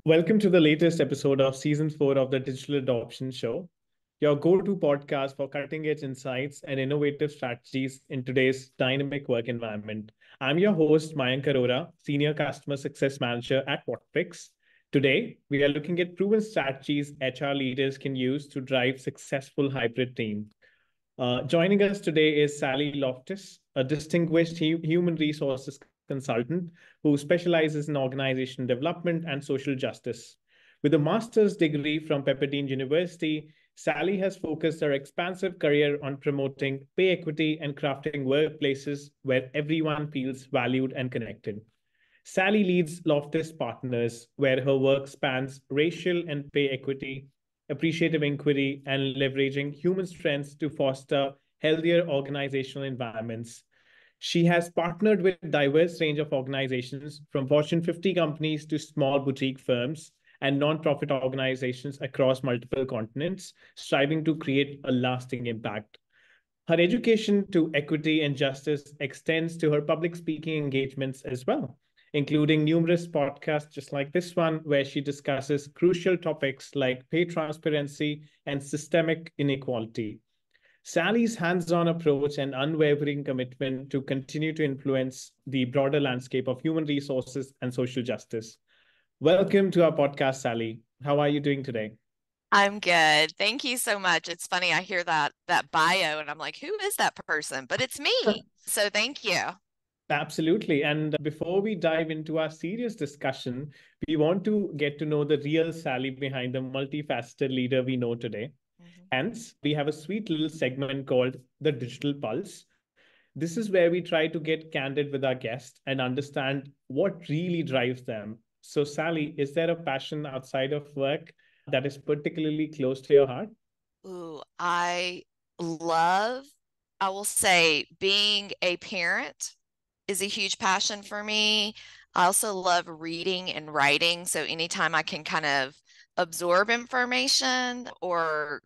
Welcome to the latest episode of Season 4 of the Digital Adoption Show, your go to podcast for cutting edge insights and innovative strategies in today's dynamic work environment. I'm your host, Mayank Arora, Senior Customer Success Manager at Whatfix. Today, we are looking at proven strategies HR leaders can use to drive successful hybrid teams. Joining us today is Sally Loftis, a distinguished human resources consultant who specializes in organization development and social justice. With a master's degree from Pepperdine University, Sally has focused her expansive career on promoting pay equity and crafting workplaces where everyone feels valued and connected. Sally leads Loftus Partners, where her work spans racial and pay equity, appreciative inquiry, and leveraging human strengths to foster healthier organizational environments. She has partnered with a diverse range of organizations, from Fortune 50 companies to small boutique firms and nonprofit organizations across multiple continents, striving to create a lasting impact. Her education to equity and justice extends to her public speaking engagements as well, including numerous podcasts just like this one, where she discusses crucial topics like pay transparency and systemic inequality. Sally's hands on approach and unwavering commitment to continue to influence the broader landscape of human resources and social justice. Welcome to our podcast, Sally. How are you doing today? I'm good. Thank you so much. It's funny, I hear that bio and I'm like, who is that person? But it's me. So thank you. Absolutely. And before we dive into our serious discussion, we want to get to know the real Sally behind the multifaceted leader we know today. Mhm. Hence, we have a sweet little segment called the Digital Pulse. This is where we try to get candid with our guests and understand what really drives them. So, Sally, is there a passion outside of work that is particularly close to your heart? Ooh, love, I will say, being a parent is a huge passion for me. I also love reading and writing. So anytime I can kind of absorb information or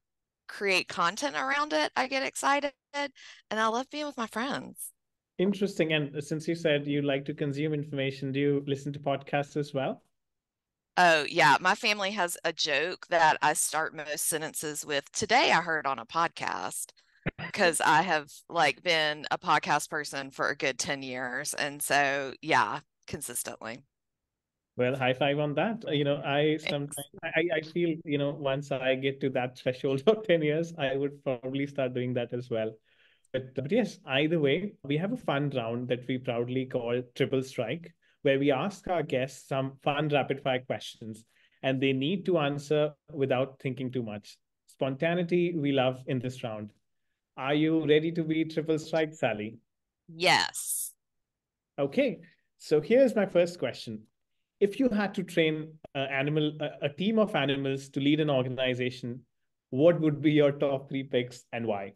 create content around it, I get excited. And I love being with my friends. Interesting. And since you said you like to consume information, do you listen to podcasts as well? Oh, yeah. My family has a joke that I start most sentences with, "Today I heard on a podcast," because I have like been a podcast person for a good 10 years. And so, yeah, consistently. Well, high five on that. I sometimes Thanks. I feel, once I get to that threshold of 10 years, I would probably start doing that as well. But yes, either way, we have a fun round that we proudly call Triple Strike, where we ask our guests some fun rapid fire questions, and they need to answer without thinking too much. Spontaneity we love in this round. Are you ready to be Triple Strike, Sally? Yes. Okay, so here's my first question. If you had to train a team of animals to lead an organization, what would be your top three picks and why?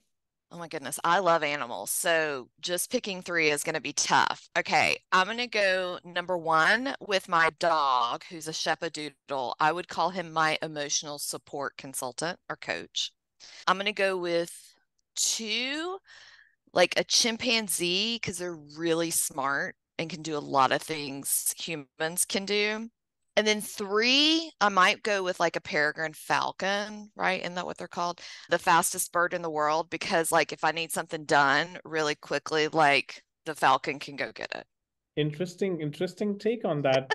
Oh my goodness. I love animals. So just picking three is going to be tough. Okay. I'm going to go number one with my dog, who's a Shepadoodle. I would call him my emotional support consultant or coach. I'm going to go with two, like a chimpanzee, because they're really smart and can do a lot of things humans can do. And then three, I might go with like a peregrine falcon, right? Isn't that what they're called? The fastest bird in the world, because like if I need something done really quickly, like the falcon can go get it. Interesting take on that,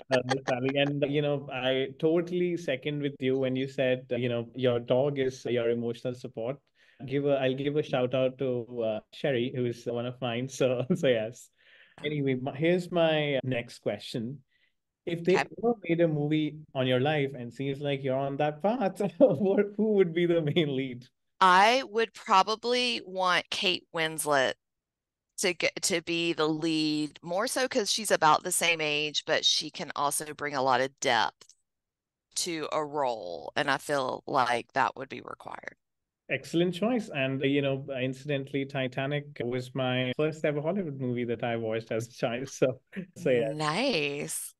Sally. And I totally second with you when you said, your dog is your emotional support. I'll give a shout out to Sherry, who is one of mine. So, so yes. Anyway, here's my next question. If they Okay. ever made a movie on your life and seems like you're on that path, who would be the main lead? I would probably want Kate Winslet to be the lead, more so because she's about the same age, but she can also bring a lot of depth to a role, and I feel like that would be required. Excellent choice. And, incidentally, Titanic was my first ever Hollywood movie that I watched as a child. So yes, Nice.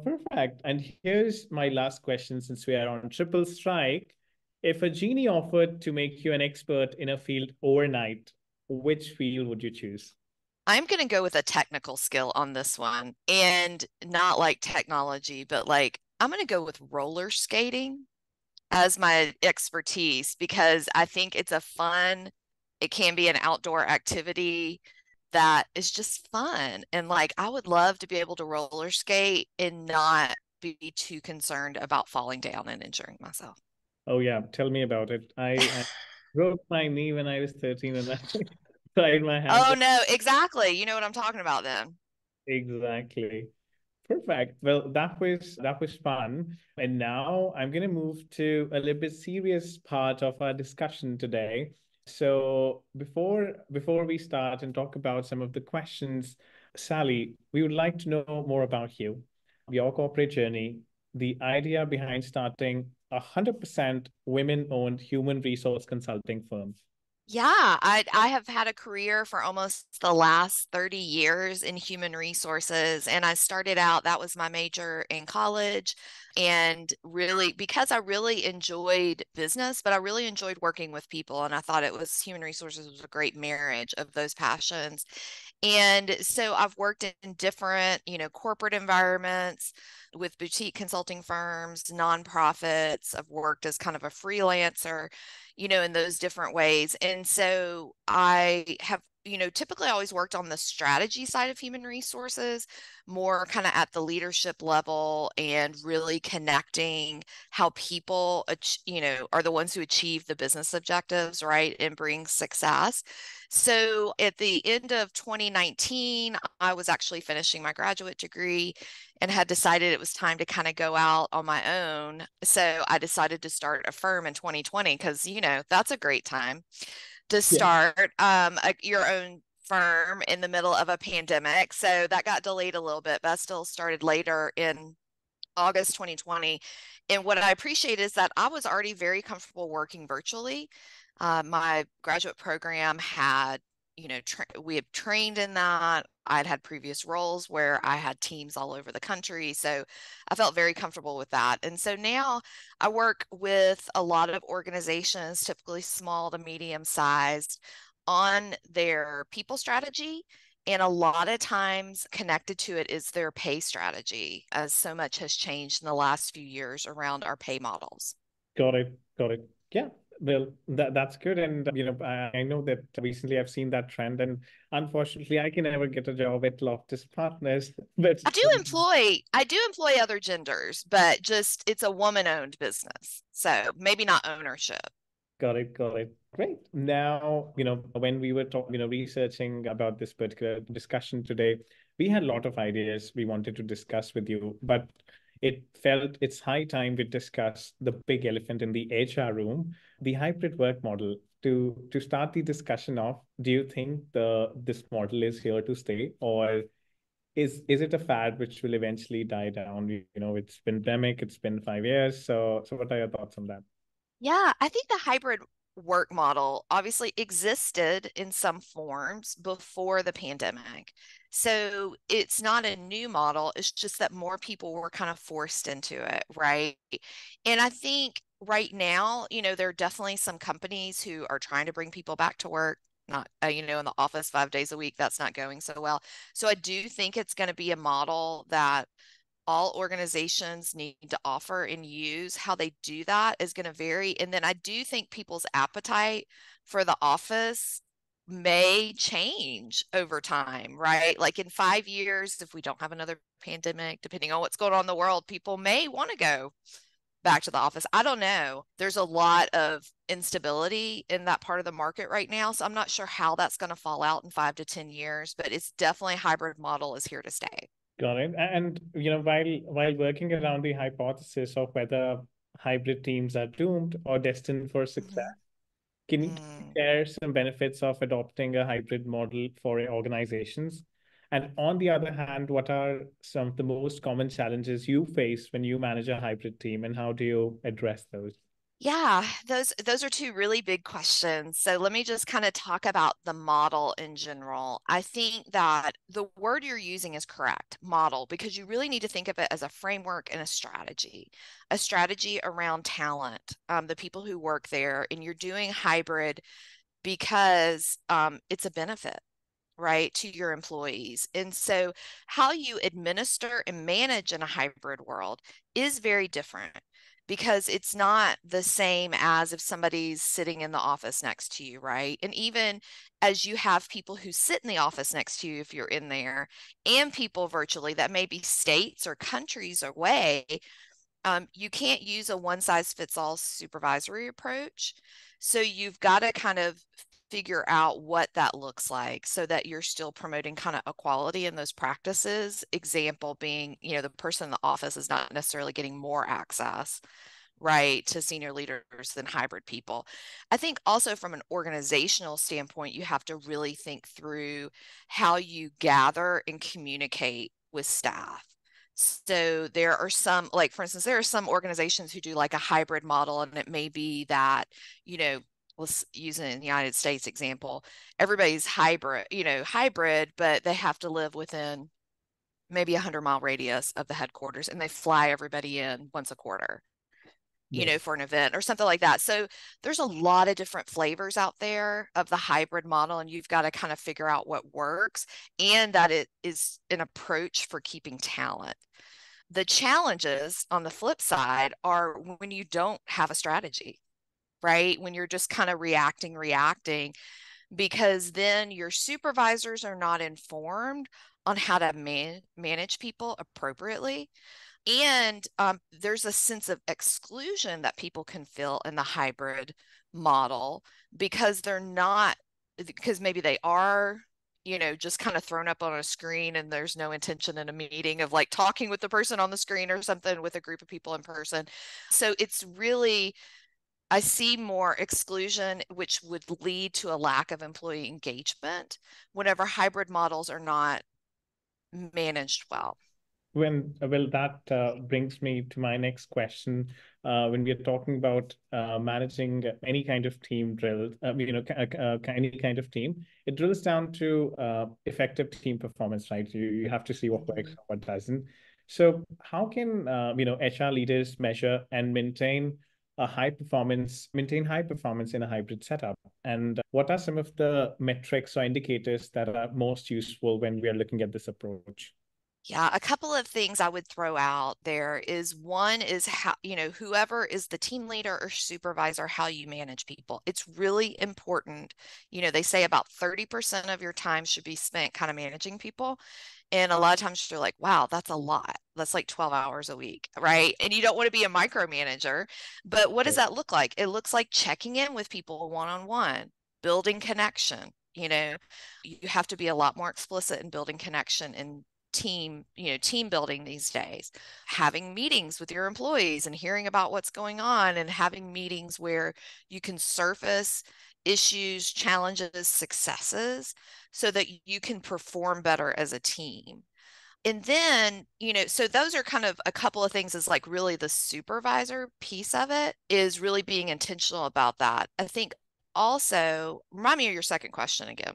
perfect. And here's my last question since we are on triple strike. If a genie offered to make you an expert in a field overnight, which field would you choose? I'm going to go with a technical skill on this one, and not like technology, but like I'm going to go with roller skating as my expertise because I think it's a fun, it can be an outdoor activity that is just fun. And like I would love to be able to roller skate and not be too concerned about falling down and injuring myself. Oh yeah, tell me about it. I broke my knee when I was 13 and I tried my hand. Oh no, exactly. You know what I'm talking about then. Exactly. Perfect. Well, that was fun. And now I'm going to move to a little bit serious part of our discussion today. So before we start and talk about some of the questions, Sally, we would like to know more about you, your corporate journey, the idea behind starting a 100% women-owned human resource consulting firm. Yeah, I have had a career for almost the last 30 years in human resources. And I started out, that was my major in college. And really, because I really enjoyed business, but I really enjoyed working with people. And I thought it was human resources was a great marriage of those passions. And so I've worked in different, corporate environments with boutique consulting firms, nonprofits. I've worked as kind of a freelancer, in those different ways. And so I have, typically always worked on the strategy side of human resources, more kind of at the leadership level and really connecting how people, are the ones who achieve the business objectives, right, and bring success. So at the end of 2019, I was actually finishing my graduate degree and had decided it was time to kind of go out on my own. So I decided to start a firm in 2020 because, that's a great time to Yeah. start your own firm in the middle of a pandemic. So that got delayed a little bit, but I still started later in August 2020. And what I appreciate is that I was already very comfortable working virtually. My graduate program had, we had trained in that. I'd had previous roles where I had teams all over the country. So I felt very comfortable with that. And so now I work with a lot of organizations, typically small to medium sized, on their people strategy. And a lot of times connected to it is their pay strategy, as so much has changed in the last few years around our pay models. Got it. Got it. Yeah. Well, that's good. And I know that recently I've seen that trend, and unfortunately, I can never get a job at Loftus Partners. But I do employ other genders, but just it's a woman-owned business. So maybe not ownership. got it. Got it. Great. Now, when we were talking, researching about this particular discussion today, we had a lot of ideas we wanted to discuss with you, but it felt it's high time we discuss the big elephant in the HR room, the hybrid work model. To start the discussion off, do you think this model is here to stay, or is it a fad which will eventually die down? It's been pandemic, it's been 5 years. So what are your thoughts on that? Yeah, I think the hybrid work model obviously existed in some forms before the pandemic. So it's not a new model, it's just that more people were kind of forced into it, right? And I think right now, there are definitely some companies who are trying to bring people back to work. Not, in the office 5 days a week, that's not going so well. So I do think it's going to be a model that all organizations need to offer and use. How they do that is going to vary. And then I do think people's appetite for the office may change over time, right? Like in 5 years, if we don't have another pandemic, depending on what's going on in the world, people may want to go back to the office. I don't know. There's a lot of instability in that part of the market right now. So I'm not sure how that's going to fall out in 5 to 10 years, but it's definitely a hybrid model is here to stay. Got it. And while working around the hypothesis of whether hybrid teams are doomed or destined for success, Mhm. can you Mm. share some benefits of adopting a hybrid model for organizations? And on the other hand, what are some of the most common challenges you face when you manage a hybrid team, and how do you address those? Yeah, those are two really big questions. So let me just kind of talk about the model in general. I think that the word you're using is correct, model, because you really need to think of it as a framework and a strategy around talent, the people who work there, and you're doing hybrid because it's a benefit. right, to your employees. And so how you administer and manage in a hybrid world is very different because it's not the same as if somebody's sitting in the office next to you, right? And even as you have people who sit in the office next to you, if you're in there, and people virtually that may be states or countries away, you can't use a one size fits all supervisory approach. So you've got to kind of figure out what that looks like so that you're still promoting kind of equality in those practices. Example being, the person in the office is not necessarily getting more access, right, to senior leaders than hybrid people. I think also from an organizational standpoint, you have to really think through how you gather and communicate with staff. So there are some, like for instance, there are some organizations who do like a hybrid model, and it may be that, let's use an United States example, everybody's hybrid, but they have to live within maybe 100-mile radius of the headquarters, and they fly everybody in once a quarter, Yes. for an event or something like that. So there's a lot of different flavors out there of the hybrid model, and you've got to kind of figure out what works and that it is an approach for keeping talent. The challenges on the flip side are when you don't have a strategy, right? When you're just kind of reacting, because then your supervisors are not informed on how to manage people appropriately. And there's a sense of exclusion that people can feel in the hybrid model because because maybe they are, just kind of thrown up on a screen, and there's no intention in a meeting of like talking with the person on the screen or something with a group of people in person. So it's really, I see more exclusion, which would lead to a lack of employee engagement whenever hybrid models are not managed well. Well, that brings me to my next question. When we are talking about managing any kind of team drill, any kind of team, it drills down to effective team performance, right? You have to see what works Mhm. and what doesn't. So how can HR leaders measure and maintain high performance in a hybrid setup? And what are some of the metrics or indicators that are most useful when we are looking at this approach? Yeah, a couple of things I would throw out there is one is how, whoever is the team leader or supervisor, how you manage people. It's really important. They say about 30% of your time should be spent kind of managing people. And a lot of times you're like, wow, that's a lot. That's like 12 hours a week, right? And you don't want to be a micromanager. But what does that look like? It looks like checking in with people one-on-one, building connection. You have to be a lot more explicit in building connection and team building these days, having meetings with your employees and hearing about what's going on, and having meetings where you can surface issues, challenges, successes so that you can perform better as a team. And then, so those are kind of a couple of things, is like really the supervisor piece of it is really being intentional about that. I think also, remind me of your second question again.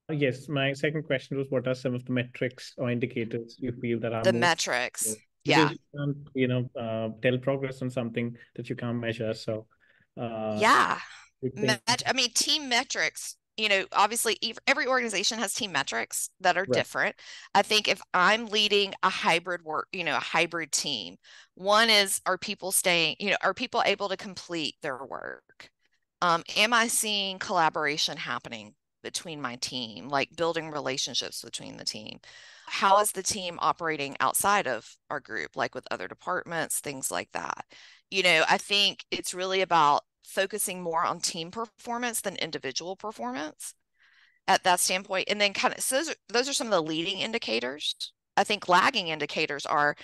Yes, my second question was, what are some of the metrics or indicators you feel that are The most metrics. useful? Yeah. Because you can't, tell progress on something that you can't measure. So, uh, Yeah. you think, I mean, team metrics, obviously every organization has team metrics that are right. different. I think if I'm leading a hybrid a hybrid team, one is, are people able to complete their work? Am I seeing collaboration happening between my team, like building relationships between the team? How is the team operating outside of our group, like with other departments, things like that? I think it's really about focusing more on team performance than individual performance at that standpoint. And then kind of, so those are some of the leading indicators. I think lagging indicators are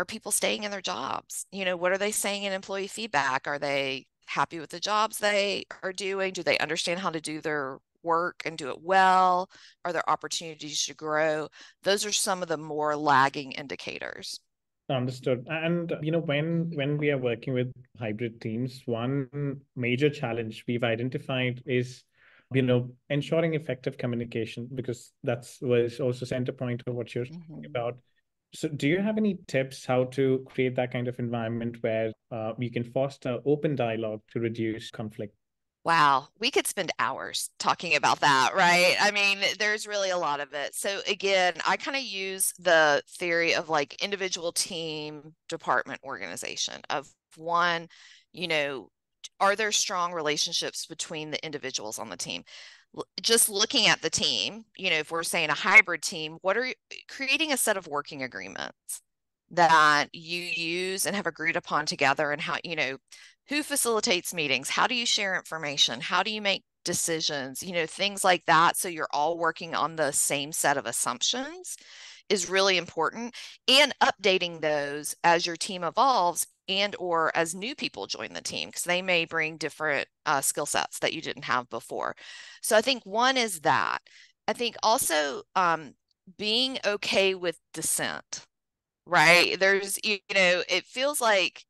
people staying in their jobs? What are they saying in employee feedback? Are they happy with the jobs they are doing? Do they understand how to do their work and do it well? Are there opportunities to grow? Those are some of the more lagging indicators. Understood. And when we are working with hybrid teams, one major challenge we've identified is ensuring effective communication, because that's was also center point of what you're talking Mhm. about. So, do you have any tips how to create that kind of environment where we can foster open dialogue to reduce conflict? Wow, we could spend hours talking about that, right? I mean, there's really a lot of it. So again, I kind of use the theory of like individual, team, department, organization of one, you know, are there strong relationships between the individuals on the team? Just looking at the team, if we're saying a hybrid team, what are creating a set of working agreements that you use and have agreed upon together, and how, who facilitates meetings? How do you share information? How do you make decisions? Things like that. So you're all working on the same set of assumptions is really important, and updating those as your team evolves and or as new people join the team, because they may bring different skill sets that you didn't have before. So I think one is that. I think also being okay with dissent, right? There's, it feels like,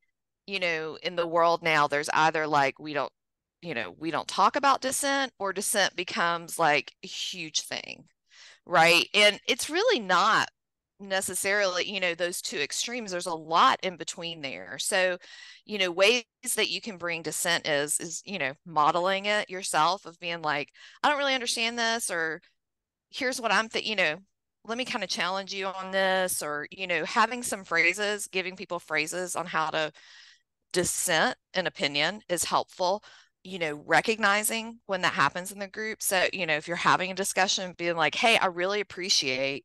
in the world now, there's either like we don't talk about dissent, or dissent becomes like a huge thing, right? And it's really not necessarily, those two extremes. There's a lot in between there. So, ways that you can bring dissent is, modeling it yourself, of being like, I don't really understand this, or here's what I'm thinking, let me kind of challenge you on this, or, having some phrases, giving people phrases on how to dissent an opinion is helpful. Recognizing when that happens in the group. So, if you're having a discussion, being like, hey, I really appreciate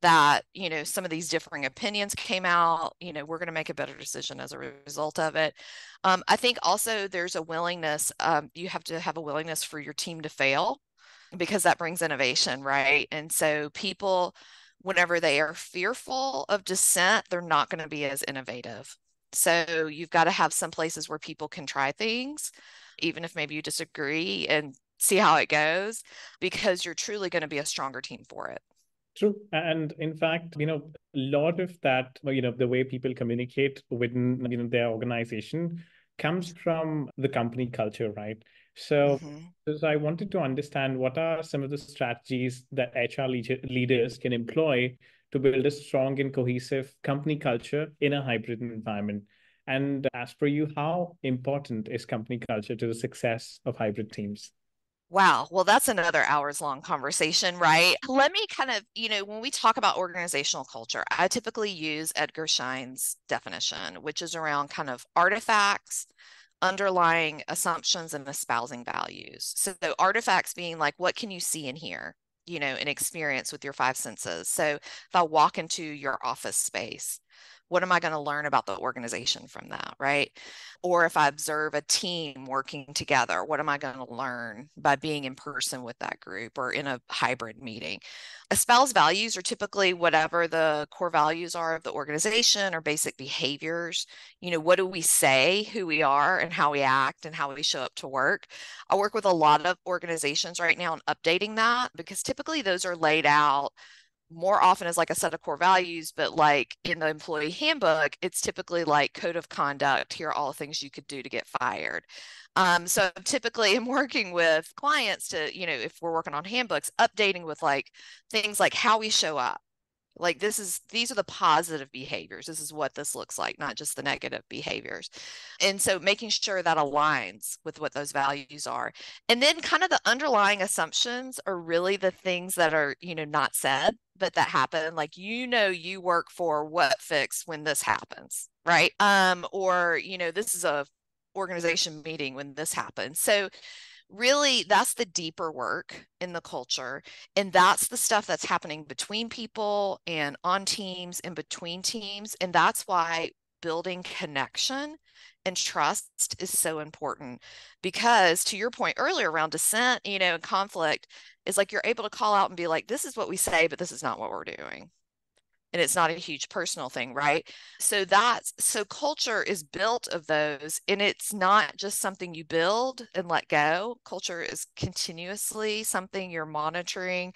that, some of these differing opinions came out, we're going to make a better decision as a result of it. I think also there's a willingness, you have to have a willingness for your team to fail, because that brings innovation, right? And so people, whenever they are fearful of dissent, they're not going to be as innovative. So you've got to have some places where people can try things, even if maybe you disagree, and see how it goes, because you're truly going to be a stronger team for it. True. And in fact, a lot of that, the way people communicate within, their organization comes from the company culture, right? So, Mm-hmm. so I wanted to understand what are some of the strategies that HR leaders can employ to build a strong and cohesive company culture in a hybrid environment. And as per you, how important is company culture to the success of hybrid teams? Wow. Well, that's another hours long conversation, right? Let me kind of, when we talk about organizational culture, I typically use Edgar Schein's definition, which is around kind of artifacts, underlying assumptions, and espousing values. So artifacts being like, what can you see and hear, and experience with your five senses? So if I walk into your office space, what am I going to learn about the organization from that, right? Or if I observe a team working together, what am I going to learn by being in person with that group or in a hybrid meeting? Espoused values are typically whatever the core values are of the organization, or basic behaviors. What do we say, who we are, and how we act, and how we show up to work? I work with a lot of organizations right now on updating that, because typically those are laid out more often as like a set of core values, but like in the employee handbook, it's typically like code of conduct. Here are all the things you could do to get fired. So typically I'm working with clients to, if we're working on handbooks, updating with like things like how we show up. Like these are the positive behaviors. This is what this looks like, not just the negative behaviors. And so making sure that aligns with what those values are. And then kind of the underlying assumptions are really the things that are, not said, but that happen. Like, you work for what fix when this happens, right? Or, this is a organization meeting when this happens. So really that's the deeper work in the culture, and that's the stuff that's happening between people and on teams and between teams. And that's why building connection and trust is so important, because to your point earlier around dissent, and conflict, is like you're able to call out and be like, this is what we say, but this is not what we're doing, and it's not a huge personal thing, right? So culture is built of those, and it's not just something you build and let go. Culture is continuously something you're monitoring,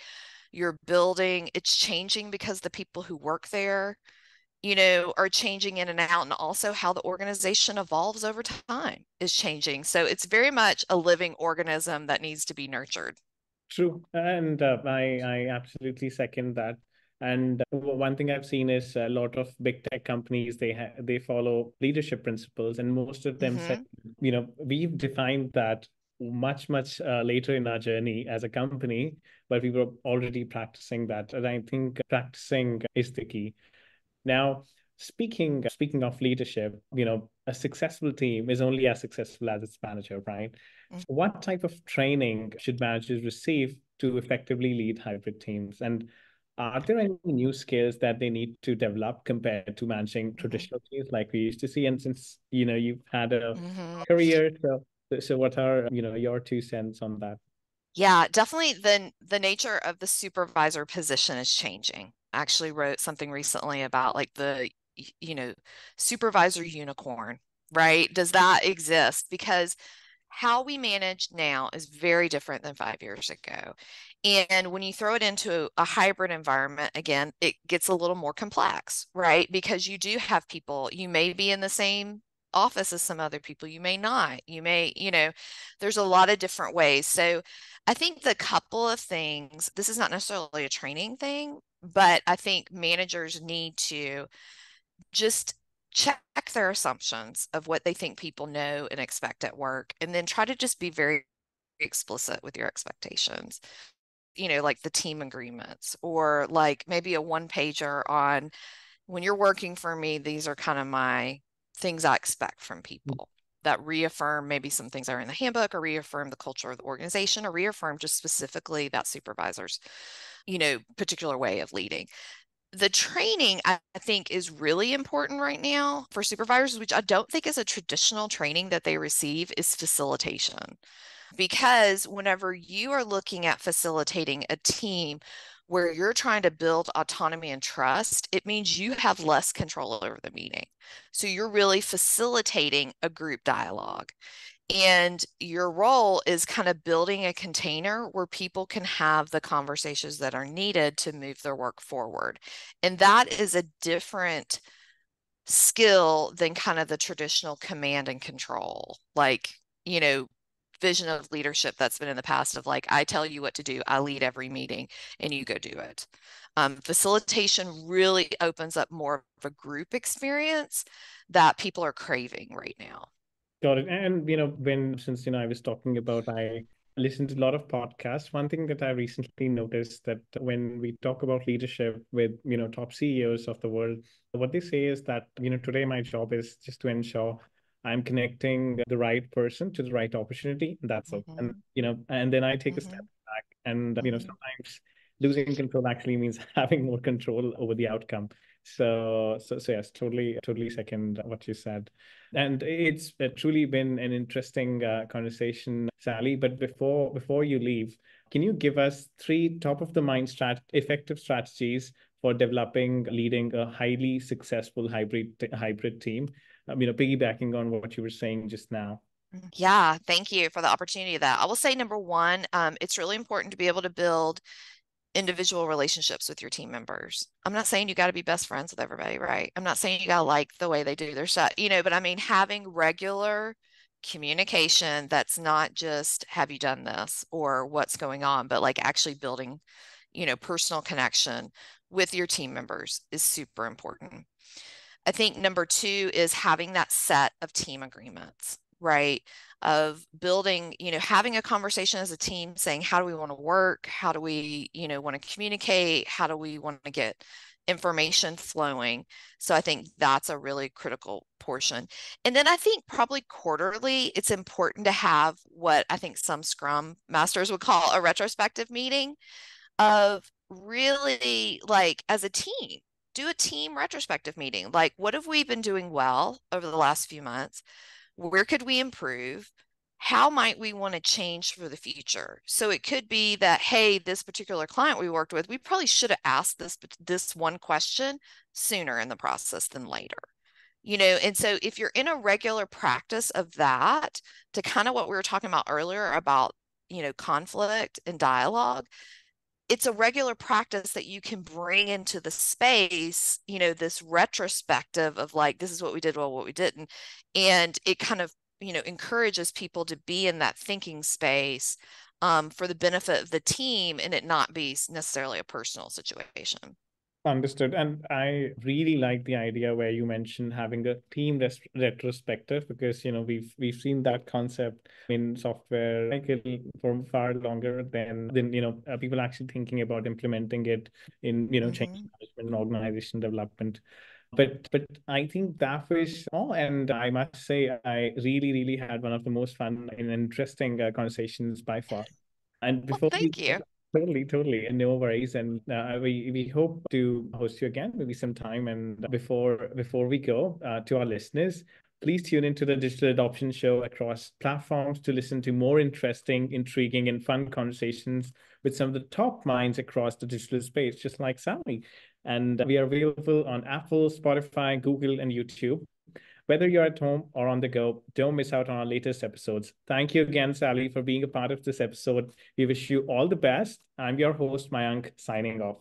you're building. It's changing because the people who work there, are changing in and out, and also how the organization evolves over time is changing. So it's very much a living organism that needs to be nurtured. True. And I absolutely second that. And one thing I've seen is a lot of big tech companies, they follow leadership principles, and most of them say, Mm-hmm. we've defined that much later in our journey as a company, but we were already practicing that. And I think practicing is the key. Now, speaking of leadership, a successful team is only as successful as its manager, right? So what type of training should managers receive to effectively lead hybrid teams? And are there any new skills that they need to develop compared to managing traditional teams like we used to see? And since you've had a Mm-hmm. career, so what are your 2 cents on that? Yeah, definitely the nature of the supervisor position is changing. I actually wrote something recently about like the supervisor unicorn, right? Does that exist? Because how we manage now is very different than 5 years ago. And when you throw it into a hybrid environment, again, it gets a little more complex, right? Because you do have people, you may be in the same office as some other people, you may not, there's a lot of different ways. So I think the couple of things, this is not necessarily a training thing, but I think managers need to just check their assumptions of what they think people know and expect at work, and then try to just be very explicit with your expectations. Like the team agreements, or like maybe a one pager on, when you're working for me, these are kind of my things I expect from people, that reaffirm maybe some things that are in the handbook, or reaffirm the culture of the organization, or reaffirm just specifically that supervisor's, particular way of leading. The training, I think, is really important right now for supervisors, which I don't think is a traditional training that they receive, is facilitation. Because whenever you are looking at facilitating a team where you're trying to build autonomy and trust, it means you have less control over the meeting. So you're really facilitating a group dialogue. And your role is kind of building a container where people can have the conversations that are needed to move their work forward. And that is a different skill than kind of the traditional command and control, like, vision of leadership that's been in the past of like, I tell you what to do, I lead every meeting, and you go do it. Facilitation really opens up more of a group experience that people are craving right now. Got it. And since I was talking about, I listened to a lot of podcasts. One thing that I recently noticed, that when we talk about leadership with top CEOs of the world, what they say is that today my job is just to ensure I'm connecting the right person to the right opportunity. That's all. And Mhm, and then I take a step mhm, back, and mhm. sometimes losing control actually means having more control over the outcome. So yes, totally second what you said. And it's truly been an interesting conversation, Sally. But before you leave, can you give us three top of the mind effective strategies for developing, leading a highly successful hybrid team? Piggybacking on what you were saying just now. Yeah, thank you for the opportunity of that. I will say number one, it's really important to be able to build individual relationships with your team members. I'm not saying you got to be best friends with everybody, right? I'm not saying you got to like the way they do their stuff, but I mean, having regular communication that's not just, have you done this or what's going on, but like actually building, personal connection with your team members is super important. I think number two is having that set of team agreements, right? Of building, having a conversation as a team saying, how do we want to work? How do we, want to communicate? How do we want to get information flowing? So I think that's a really critical portion. And then I think probably quarterly, it's important to have what I think some Scrum masters would call a retrospective meeting, of really, like, as a team, do a team retrospective meeting. Like, what have we been doing well over the last few months? Where could we improve? How might we want to change for the future? So it could be that, hey, this particular client we worked with, we probably should have asked this one question sooner in the process than later. And so if you're in a regular practice of that, to kind of what we were talking about earlier about, conflict and dialogue, it's a regular practice that you can bring into the space, this retrospective of like, this is what we did well, what we didn't. And it kind of, encourages people to be in that thinking space, for the benefit of the team, and it not be necessarily a personal situation. Understood. And I really like the idea where you mentioned having a team retrospective, because we've seen that concept in software cycle for far longer than people actually thinking about implementing it in change Mm-hmm. management and organization development. But I think that was all, and I must say I really had one of the most fun and interesting conversations by far. And Well, before we thank you. totally, and no worries. And we hope to host you again, maybe sometime. And before we go to our listeners, please tune into the Digital Adoption Show across platforms to listen to more interesting, intriguing, and fun conversations with some of the top minds across the digital space, just like Sally. And we are available on Apple, Spotify, Google, and YouTube. Whether you're at home or on the go, don't miss out on our latest episodes. Thank you again, Sally, for being a part of this episode. We wish you all the best. I'm your host, Mayank, signing off.